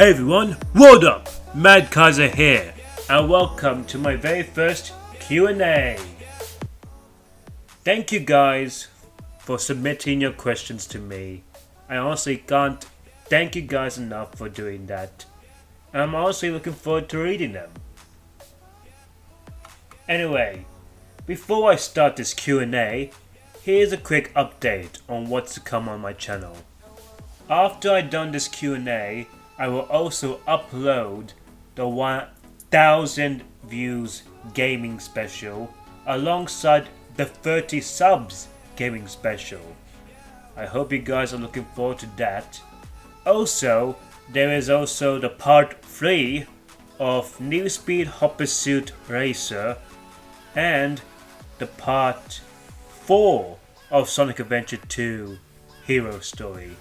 Hey everyone, what up? Mad Kaiser here, and welcome to my very first Q and A. Thank you guys for submitting your questions to me. I honestly can't thank you guys enough for doing that. And I'm honestly looking forward to reading them. Anyway, before I start this Q and A, here's a quick update on what's to come on my channel. After I've done this Q and A, I will also upload the 1000 views gaming special alongside the 30 subs gaming special. I hope you guys are looking forward to that. Also, there is also the part 3 of New Speed Hot Pursuit Racer and the part 4 of Sonic Adventure 2 Hero Story.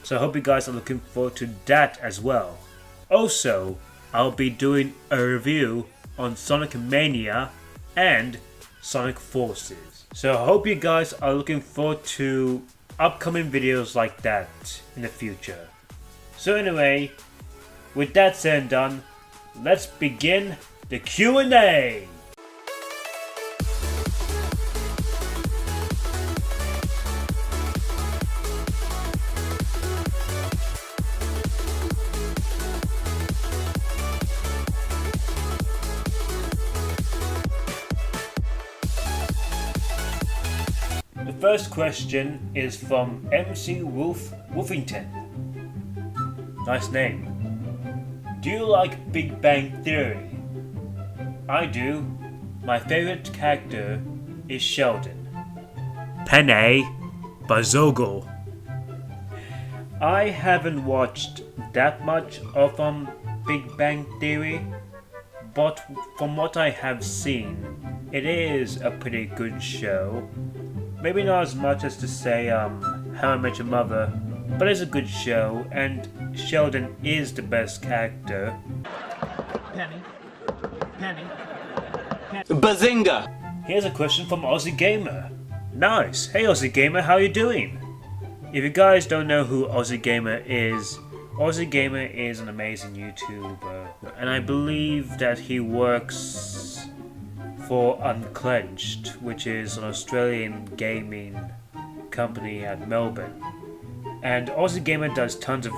So I hope you guys are looking forward to that as well. Also, I'll be doing a review on Sonic Mania and Sonic Forces. So I hope you guys are looking forward to upcoming videos like that in the future. So anyway, with that said and done, let's begin the Q and A. The first question is from MC Wolfington. Nice name. Do you like Big Bang Theory? I do. My favorite character is Sheldon. Penne Bazogel. I haven't watched that much of Big Bang Theory, but from what I have seen, it is a pretty good show. Maybe not as much as to say How I Met Your Mother, but it's a good show, and Sheldon is the best character. Penny. Bazinga! Here's a question from Aussie Gamer. Nice! Hey Aussie Gamer, how you doing? If you guys don't know who Aussie Gamer is an amazing YouTuber, and I believe that he works for Unclenched, which is an Australian gaming company at Melbourne. And Aussie Gamer does tons of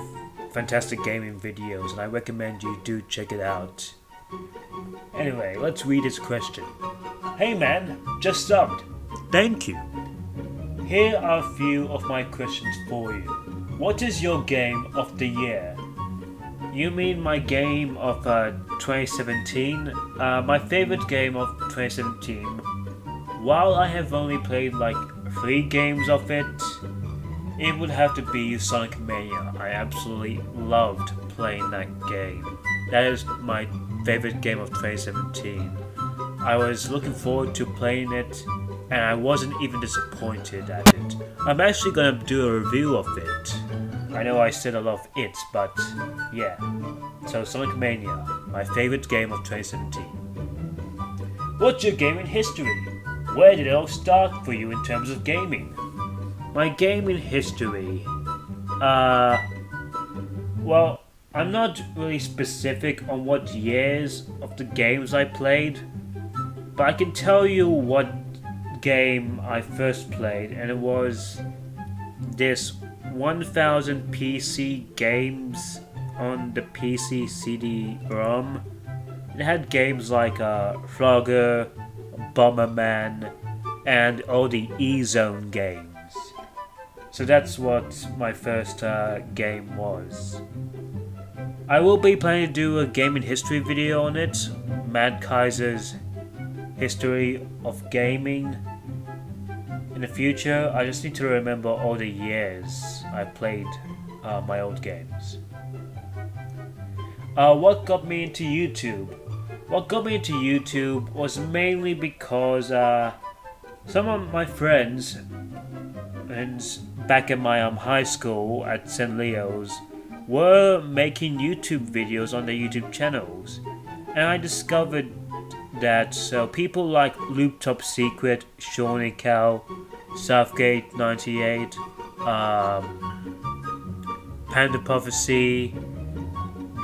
fantastic gaming videos, and I recommend you do check it out. Anyway, let's read his question. Hey man, just subbed. Thank you. Here are a few of my questions for you. What is your game of the year? You mean my game of 2017? My favorite game of 2017. While I have only played like 3 games of it, it would have to be Sonic Mania. I absolutely loved playing that game. That is my favorite game of 2017. I was looking forward to playing it, and I wasn't even disappointed at it. I'm actually gonna do a review of it. I know I said a lot of it's, but yeah. So Sonic Mania, my favorite game of 2017. What's your gaming history? Where did it all start for you in terms of gaming? My gaming history, well, I'm not really specific on what years of the games I played, but I can tell you what game I first played, and it was this 1000 PC games on the PC CD-ROM. It had games like Frogger, Bomberman, and all the E-Zone games. So that's what my first game was. I will be planning to do a gaming history video on it, Mad Kaiser's history of gaming. In the future, I just need to remember all the years I played my old games. What got me into YouTube? What got me into YouTube was mainly because some of my friends back in my high school at St. Leo's were making YouTube videos on their YouTube channels, and I discovered that people like Loop Top Secret, Shawnee Cow, Southgate 98, Panda Prophecy,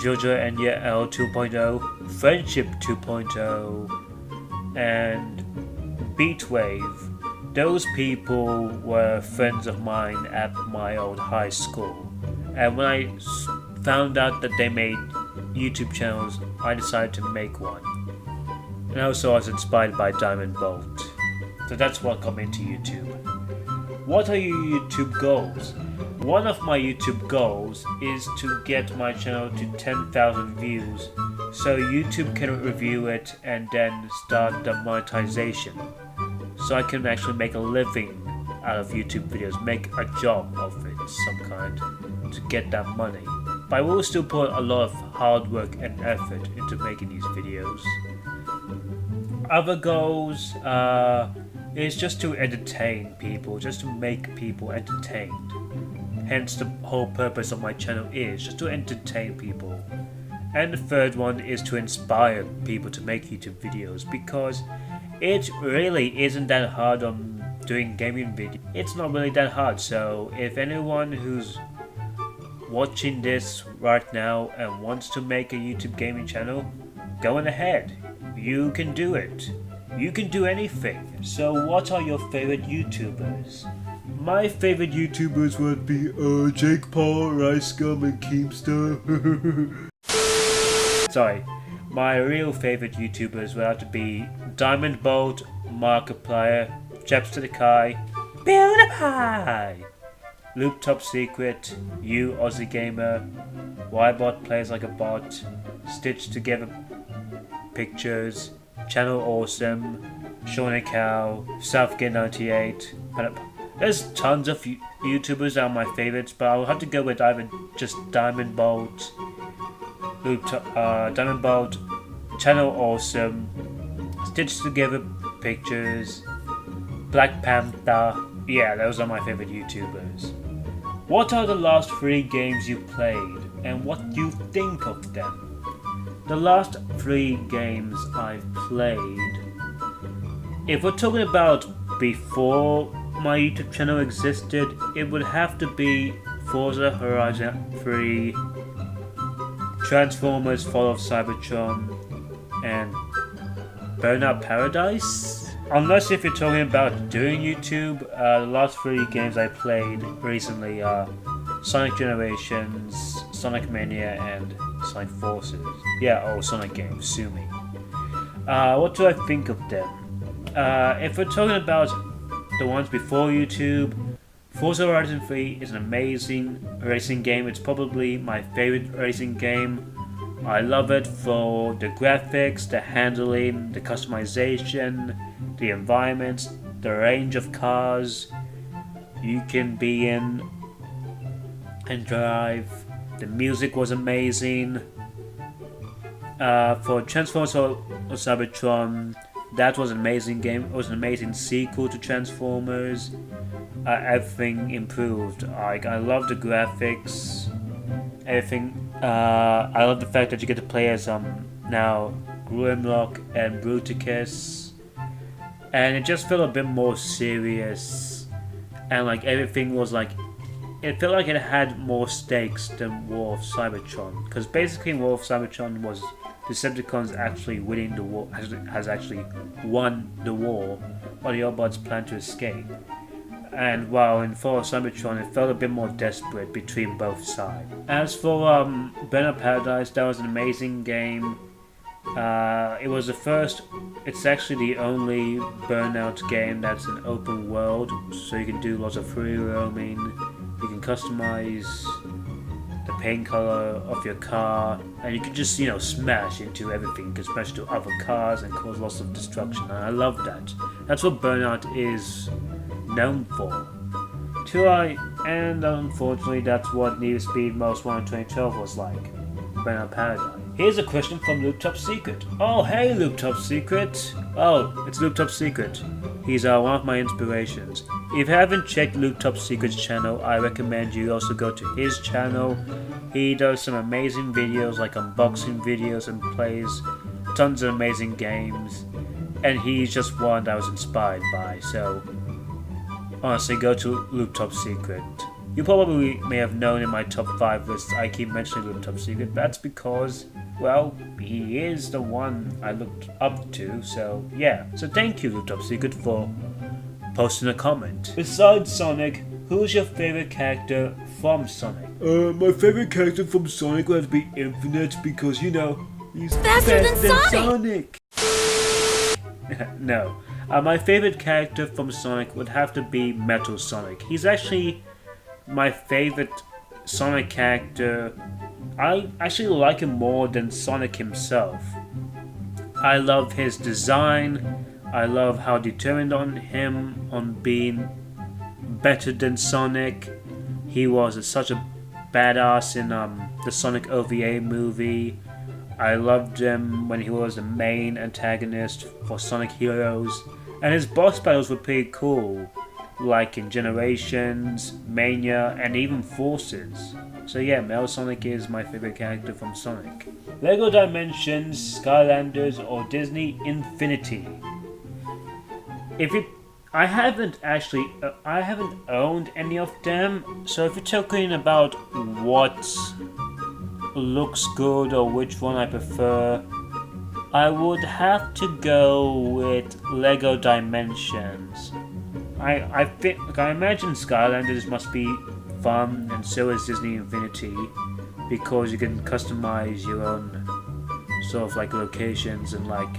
Jojo and Yael 2.0, Friendship 2.0, and Beatwave. Those people were friends of mine at my old high school, and when I found out that they made YouTube channels, I decided to make one. And also I was inspired by Diamond Bolt. So that's what got me into YouTube. What are your YouTube goals? One of my YouTube goals is to get my channel to 10,000 views so YouTube can review it and then start the monetization. So I can actually make a living out of YouTube videos, make a job of it, some kind, to get that money. But I will still put a lot of hard work and effort into making these videos. Other goals is just to entertain people, just to make people entertained. Hence the whole purpose of my channel is just to entertain people. And the third one is to inspire people to make YouTube videos, because it really isn't that hard on doing gaming videos. It's not really that hard, so if anyone who's watching this right now and wants to make a YouTube gaming channel, go on ahead. You can do it. You can do anything. So what are your favorite YouTubers? My favorite YouTubers would be Jake Paul, Rice Gum, and Keemstar. Sorry. My real favorite YouTubers would have to be Diamond Bolt, Markiplier, Jacksepticeye, PewDiePie, Loop Top Secret, You Aussie Gamer, Ybot Plays Like a Bot, Stitched Together Pictures, Channel Awesome, Shauna Cow, Southgate98. There's tons of YouTubers that are my favorites, but I'll have to go with either just Diamond Bolt, Diamond Bolt, Channel Awesome, Stitched Together Pictures, Black Panther. Yeah, those are my favorite YouTubers. What are the last 3 games you played, and what do you think of them? The last 3 games I've played, if we're talking about before my YouTube channel existed, it would have to be Forza Horizon 3, Transformers Fall of Cybertron, and Burnout Paradise? Unless if you're talking about doing YouTube, the last 3 games I played recently are Sonic Generations, Sonic Mania, and Sonic Forces. Yeah, Sonic games, sue me. What do I think of them? If we're talking about the ones before YouTube, Forza Horizon 3 is an amazing racing game. It's probably my favorite racing game. I love it for the graphics, the handling, the customization, the environments, the range of cars you can be in and drive. The music was amazing. For Transformers or Cybertron, that was an amazing game. It was an amazing sequel to Transformers. Everything improved. I love the graphics. Everything. I love the fact that you get to play as now Grimlock and Bruticus, and it just felt a bit more serious, and everything was it felt like it had more stakes than War of Cybertron, because basically War of Cybertron was Decepticons actually winning the war, has actually won the war, while the Autobots plan to escape. And while in Fall of Cybertron it felt a bit more desperate between both sides. As for Burnout Paradise, that was an amazing game. It was the first, it's actually the only Burnout game that's an open world, so you can do lots of free roaming, you can customize the paint color of your car, and you can just, smash into everything. You can smash into other cars and cause lots of destruction, and I love that. That's what Burnout is known for. And unfortunately that's what Need for Speed Most Wanted 2012 was like. Burnout Paradise. Here's a question from Loop Top Secret. Oh, hey Loop Top Secret. Oh, it's Loop Top Secret. He's one of my inspirations. If you haven't checked Loop Top Secret's channel, I recommend you also go to his channel. He does some amazing videos, like unboxing videos, and plays tons of amazing games. And he's just one that I was inspired by, so honestly, go to Loop Top Secret. You probably may have known in my top 5 lists I keep mentioning Loop Top Secret. That's because, well, he is the one I looked up to, so yeah. So thank you, Loop Top Secret, for posting a comment. Besides Sonic, who's your favorite character from Sonic? My favorite character from Sonic would have to be Infinite because, you know, he's faster than Sonic! No. My favorite character from Sonic would have to be Metal Sonic. He's actually my favorite Sonic character. I actually like him more than Sonic himself. I love his design. I love how determined on him on being better than Sonic. He was such a badass in the Sonic OVA movie. I loved him when he was the main antagonist for Sonic Heroes. And his boss battles were pretty cool, like in Generations, Mania, and even Forces. So yeah, Metal Sonic is my favorite character from Sonic. LEGO Dimensions, Skylanders, or Disney Infinity. I haven't owned any of them, so if you're talking about what looks good or which one I prefer, I would have to go with LEGO Dimensions. I imagine Skylanders must be fun, and so is Disney Infinity, because you can customize your own sort of like locations and like,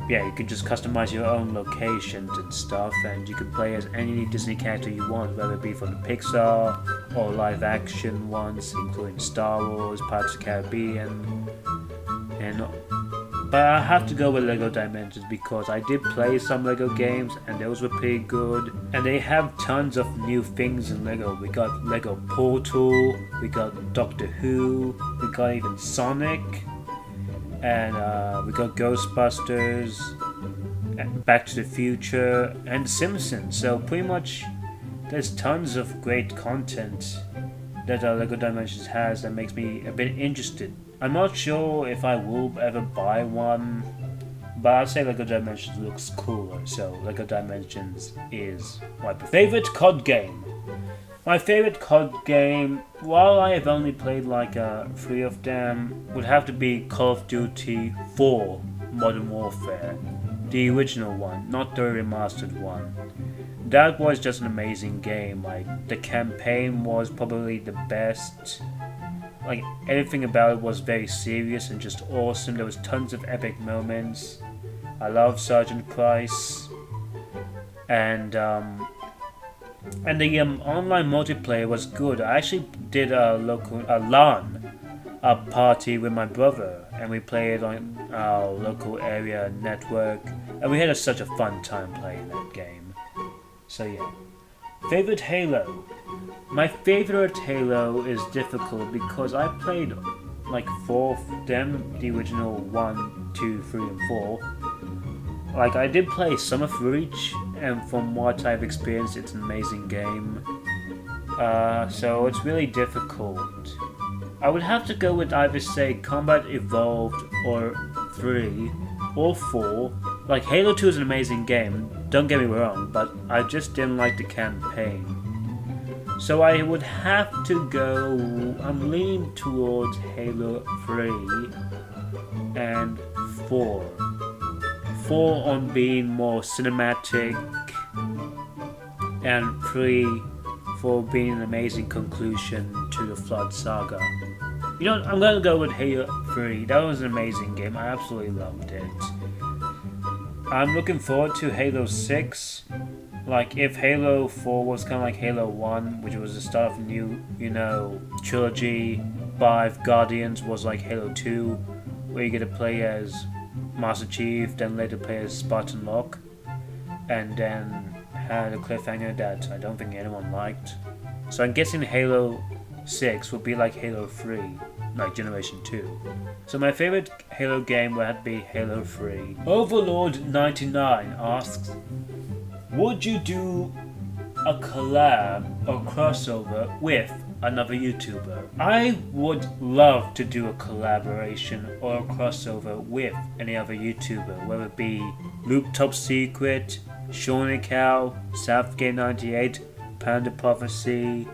yeah, you can just customize your own locations and stuff, and you can play as any Disney character you want, whether it be from the Pixar or live action ones, including Star Wars, Pirates of the Caribbean, but I have to go with LEGO Dimensions because I did play some LEGO games and those were pretty good, and they have tons of new things in LEGO. We got LEGO Portal, we got Doctor Who, we got even Sonic, and we got Ghostbusters, Back to the Future, and Simpsons. So pretty much there's tons of great content that LEGO Dimensions has that makes me a bit interested. I'm not sure if I will ever buy one, but I'd say LEGO Dimensions looks cooler, so LEGO Dimensions is my favorite COD game. My favorite COD game, while I have only played like 3 of them, would have to be Call of Duty 4 Modern Warfare. The original one, not the remastered one. That was just an amazing game. Like, the campaign was probably the best. Like, everything about it was very serious and just awesome. There was tons of epic moments. I love Sergeant Price. And the online multiplayer was good. I actually did a LAN party with my brother, and we played on our local area network, and we had such a fun time playing that game. So yeah. Favorite Halo. My favorite Halo is difficult because I played like 4 of them, the original 1, 2, 3, and 4. Like, I did play some of Reach, and from what I've experienced, it's an amazing game. So it's really difficult. I would have to go with either, say, Combat Evolved, or 3, or 4. Like, Halo 2 is an amazing game, don't get me wrong, but I just didn't like the campaign. So I would have to go, I'm leaning towards Halo 3 and 4. 4 on being more cinematic, and 3 for being an amazing conclusion to the Flood saga. You know what, I'm gonna go with Halo 3. That was an amazing game, I absolutely loved it. I'm looking forward to Halo 6. Like, if Halo 4 was kind of like Halo 1, which was the start of a new, trilogy, 5 Guardians was like Halo 2, where you get to play as Master Chief, then later play as Spartan Locke, and then had a cliffhanger that I don't think anyone liked. So I'm guessing Halo 6 would be like Halo 3, like Generation 2. So my favorite Halo game would have to be Halo 3. Overlord99 asks, would you do a collab or crossover with another YouTuber? I would love to do a collaboration or a crossover with any other YouTuber, whether it be Loop Top Secret, Shawnee Cow, Southgate98, Panda Prophecy,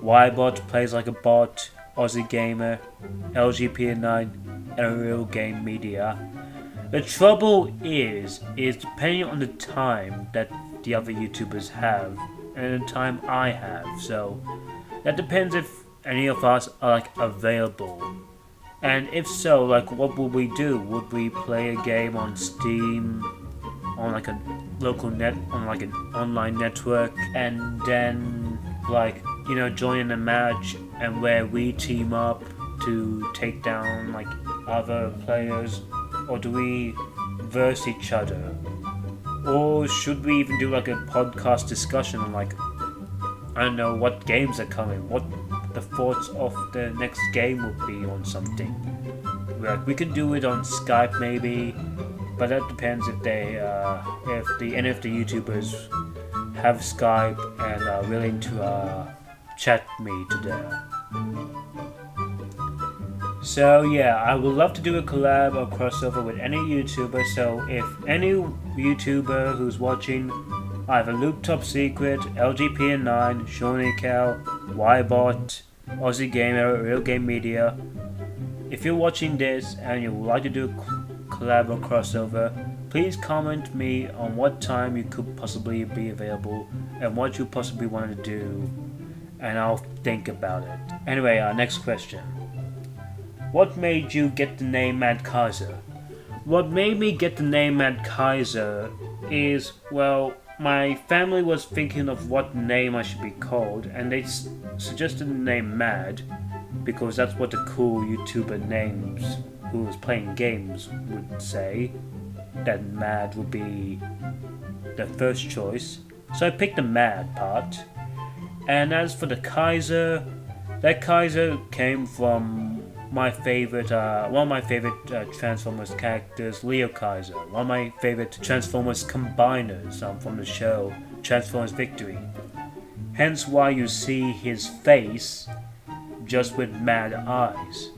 Ybot Plays Like a Bot, Aussie Gamer, LGP9, and Real Game Media. The trouble is depending on the time that the other YouTubers have and the time I have, so that depends if any of us are like available. And if so, like what would we do? Would we play a game on Steam, on like a local on like an online network, and then like, you know, join in a match and where we team up to take down like other players? Or do we verse each other? Or should we even do like a podcast discussion on like, I don't know, what games are coming, what the thoughts of the next game would be on something. Like, we could do it on Skype maybe, but that depends if any of the YouTubers have Skype and are willing to chat me to there. So yeah, I would love to do a collab or crossover with any YouTuber, so if any YouTuber who's watching, either Loop Top Secret, LGP9, Shawnee Cal, Ybot, Aussie Gamer, Real Game Media, if you're watching this and you would like to do a collab or crossover, please comment me on what time you could possibly be available and what you possibly want to do, and I'll think about it. Anyway, next question. What made you get the name Mad Kaiser? What made me get the name Mad Kaiser is, well, my family was thinking of what name I should be called, and they suggested the name Mad because that's what the cool YouTuber names who was playing games would say, that Mad would be the first choice. So I picked the Mad part. And as for the Kaiser, that Kaiser came from one of my favorite Transformers characters, Leo Kaiser, one of my favorite Transformers combiners from the show Transformers Victory. Hence why you see his face just with mad eyes.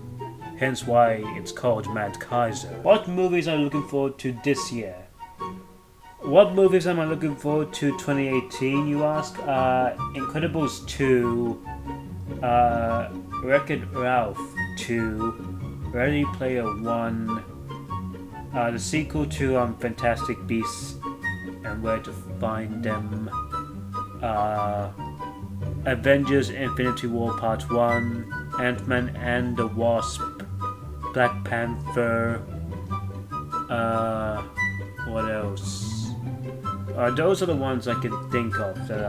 Hence why it's called Mad Kaiser. What movies are you looking forward to this year? What movies am I looking forward to 2018, you ask? Incredibles 2, Wreck-It Ralph 2, Ready Player One, the sequel to Fantastic Beasts and Where to Find Them, Avengers Infinity War Part 1, Ant-Man and the Wasp, Black Panther, what else? Those are the ones I can think of that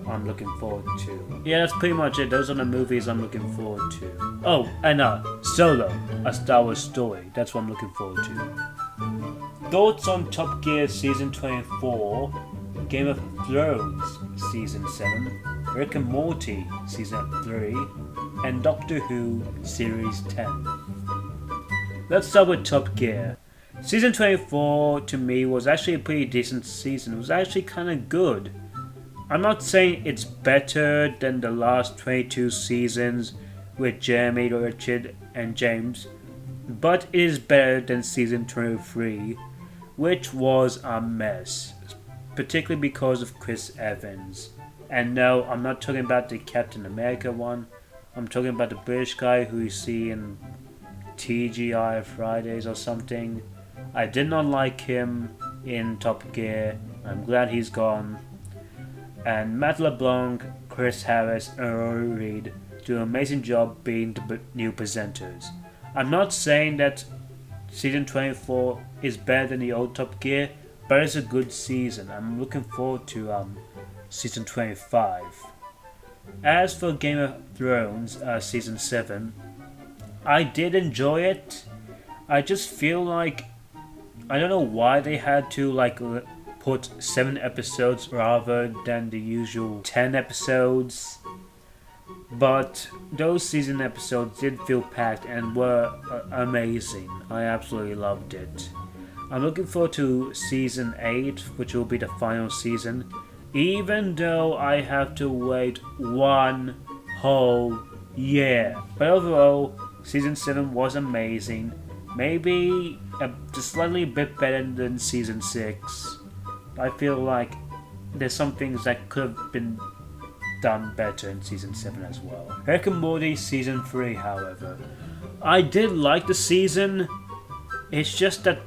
I'm looking forward to. Yeah, that's pretty much it. Those are the movies I'm looking forward to. Oh, and Solo, a Star Wars story. That's what I'm looking forward to. Thoughts on Top Gear Season 24, Game of Thrones Season 7, Rick and Morty Season 3, and Doctor Who Series 10. Let's start with Top Gear. Season 24 to me was actually a pretty decent season. It was actually kind of good. I'm not saying it's better than the last 22 seasons with Jeremy, Richard, and James, but it is better than Season 23, which was a mess, particularly because of Chris Evans. And no, I'm not talking about the Captain America one. I'm talking about the British guy who you see in TGI Fridays or something. I did not like him in Top Gear. I'm glad he's gone. And Matt LeBlanc, Chris Harris, and Rory Reid do an amazing job being the new presenters. I'm not saying that Season 24 is better than the old Top Gear, but it's a good season. I'm looking forward to Season 25. As for Game of Thrones Season 7, I did enjoy it. I just feel like I don't know why they had to put 7 episodes rather than the usual 10 episodes. But those season episodes did feel packed and were amazing. I absolutely loved it. I'm looking forward to Season 8, which will be the final season, even though I have to wait 1 whole year. But overall, Season 7 was amazing. Maybe just slightly a bit better than Season 6. I feel like there's some things that could have been done better in Season 7 as well. Rick and Morty Season 3, however. I did like the season, it's just that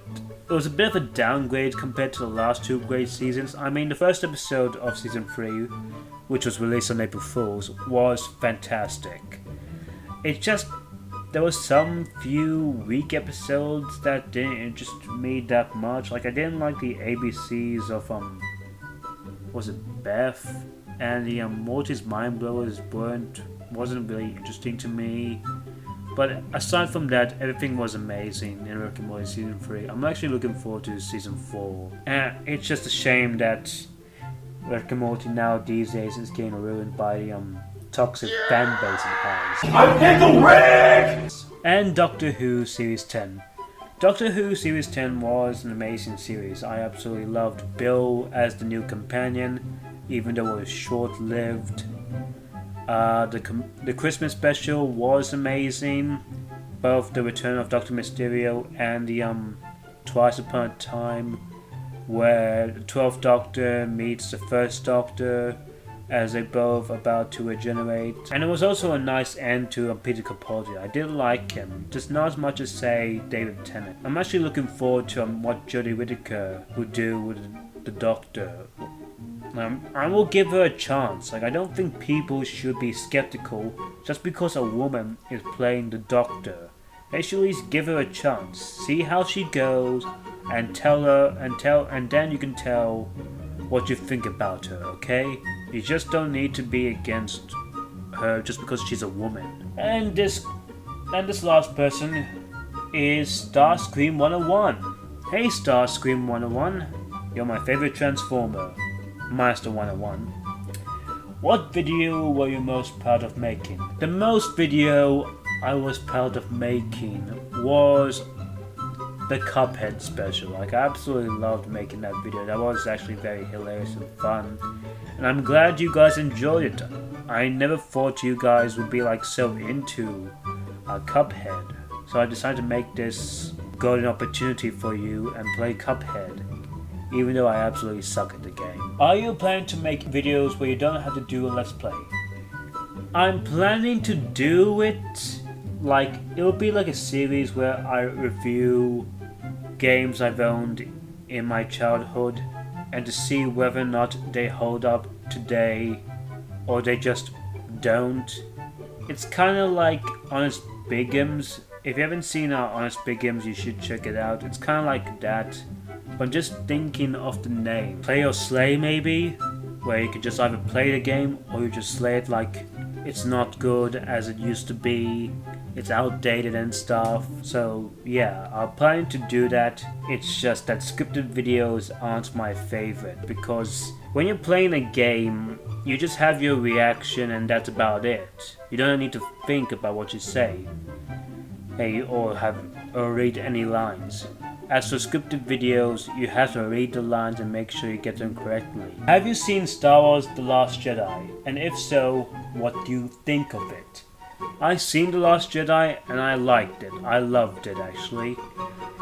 it was a bit of a downgrade compared to the last two great seasons. I mean, the first episode of Season 3, which was released on April Fool's, was fantastic. It's just, there were some few weak episodes that didn't interest me that much. Like, I didn't like the ABCs of, was it Beth? And the Morty's Mind Blowers wasn't really interesting to me. But aside from that, everything was amazing in Rick and Morty Season 3. I'm actually looking forward to Season 4. And it's just a shame that Rick and Morty now these days is getting ruined by the toxic fan base it has. I'm Pickle Rick! And Doctor Who Series 10. Doctor Who Series 10 was an amazing series. I absolutely loved Bill as the new companion, even though it was short-lived. The Christmas special was amazing. Both the Return of Dr. Mysterio and the Twice Upon a Time, where the 12th Doctor meets the First Doctor as they both about to regenerate. And it was also a nice end to Peter Capaldi. I did like him, just not as much as, say, David Tennant. I'm actually looking forward to what Jodie Whittaker would do with the Doctor. I will give her a chance. Like, I don't think people should be skeptical just because a woman is playing the Doctor. They should at least give her a chance, see how she goes, and then you can tell what you think about her, okay? You just don't need to be against her just because she's a woman. And this last person is Starscream 101. Hey Starscream 101, you're my favorite Transformer, Master 101. What video were you most proud of making? The most video I was proud of making was the Cuphead special. Like, I absolutely loved making that video. That was actually very hilarious and fun. And I'm glad you guys enjoyed it. I never thought you guys would be like so into Cuphead. So I decided to make this golden opportunity for you and play Cuphead, even though I absolutely suck at the game. Are you planning to make videos where you don't have to do a Let's Play? I'm planning to do it, like, it'll be like a series where I review games I've owned in my childhood and to see whether or not they hold up today or they just don't. It's kind of like Honest Bigums. If you haven't seen our Honest Bigums, you should check it out. It's kind of like that. But I'm just thinking of the name. Play or Slay, maybe? Where you could just either play the game or you just slay it like it's not good as it used to be. It's outdated and stuff. So yeah, I'm planning to do that. It's just that scripted videos aren't my favorite, because when you're playing a game, you just have your reaction and that's about it. You don't need to think about what you say, or read any lines. As for scripted videos, you have to read the lines and make sure you get them correctly. Have you seen Star Wars The Last Jedi? And if so, what do you think of it? I've seen The Last Jedi and I liked it. I loved it, actually.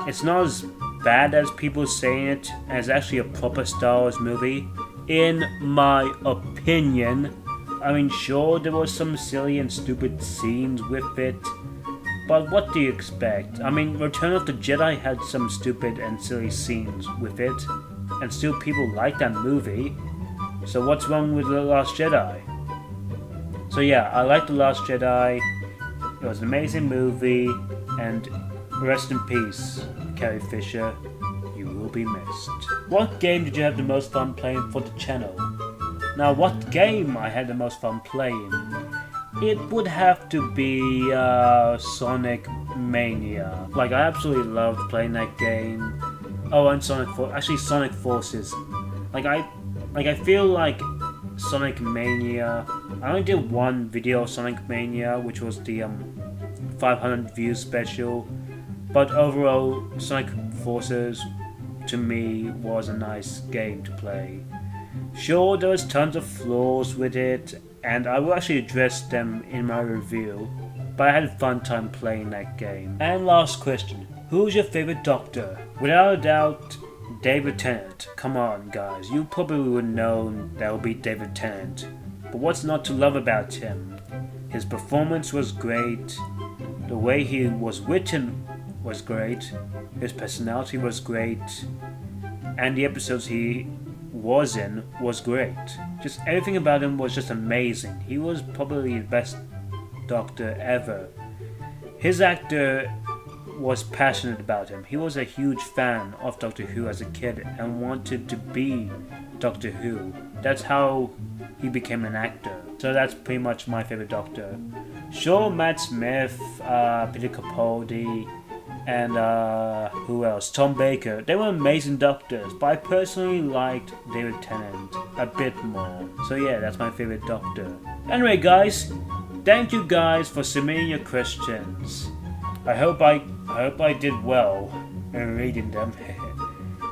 It's not as bad as people saying it, and it's actually a proper Star Wars movie, in my opinion. I mean, sure, there was some silly and stupid scenes with it, but what do you expect? I mean, Return of the Jedi had some stupid and silly scenes with it, and still people like that movie. So what's wrong with The Last Jedi? So yeah, I like The Last Jedi. It was an amazing movie, and rest in peace, Carrie Fisher. You will be missed. What game did you have the most fun playing for the channel? Now, what game I had the most fun playing? It would have to be Sonic Mania. Like, I absolutely loved playing that game. Oh, and Sonic Forces. I feel like Sonic Mania. I only did one video of Sonic Mania, which was the 500 views special. But overall, Sonic Forces to me was a nice game to play. Sure, there was tons of flaws with it, and I will actually address them in my review, but I had a fun time playing that game. And last question, who's your favorite Doctor? Without a doubt, David Tennant. Come on guys, you probably would know that would be David Tennant. But what's not to love about him? His performance was great, the way he was written was great, his personality was great, and the episodes he was in was great. Just everything about him was just amazing. He was probably the best Doctor ever. His actor was passionate about him. He was a huge fan of Doctor Who as a kid and wanted to be Doctor Who. That's how he became an actor. So that's pretty much my favorite Doctor. Sure, Matt Smith, Peter Capaldi, and who else? Tom Baker. They were amazing Doctors, but I personally liked David Tennant a bit more. So yeah, that's my favorite Doctor. Anyway guys, thank you guys for submitting your questions. I hope I did well in reading them.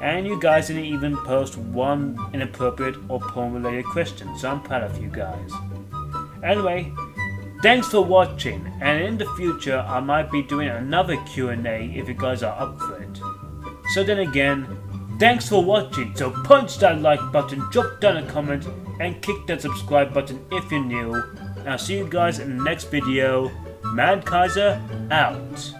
And you guys didn't even post one inappropriate or porn-related question, so I'm proud of you guys. Anyway, thanks for watching, and in the future I might be doing another Q&A if you guys are up for it. So then again, thanks for watching, so punch that like button, drop down a comment, and click that subscribe button if you're new. And I'll see you guys in the next video. Mad Kaiser out.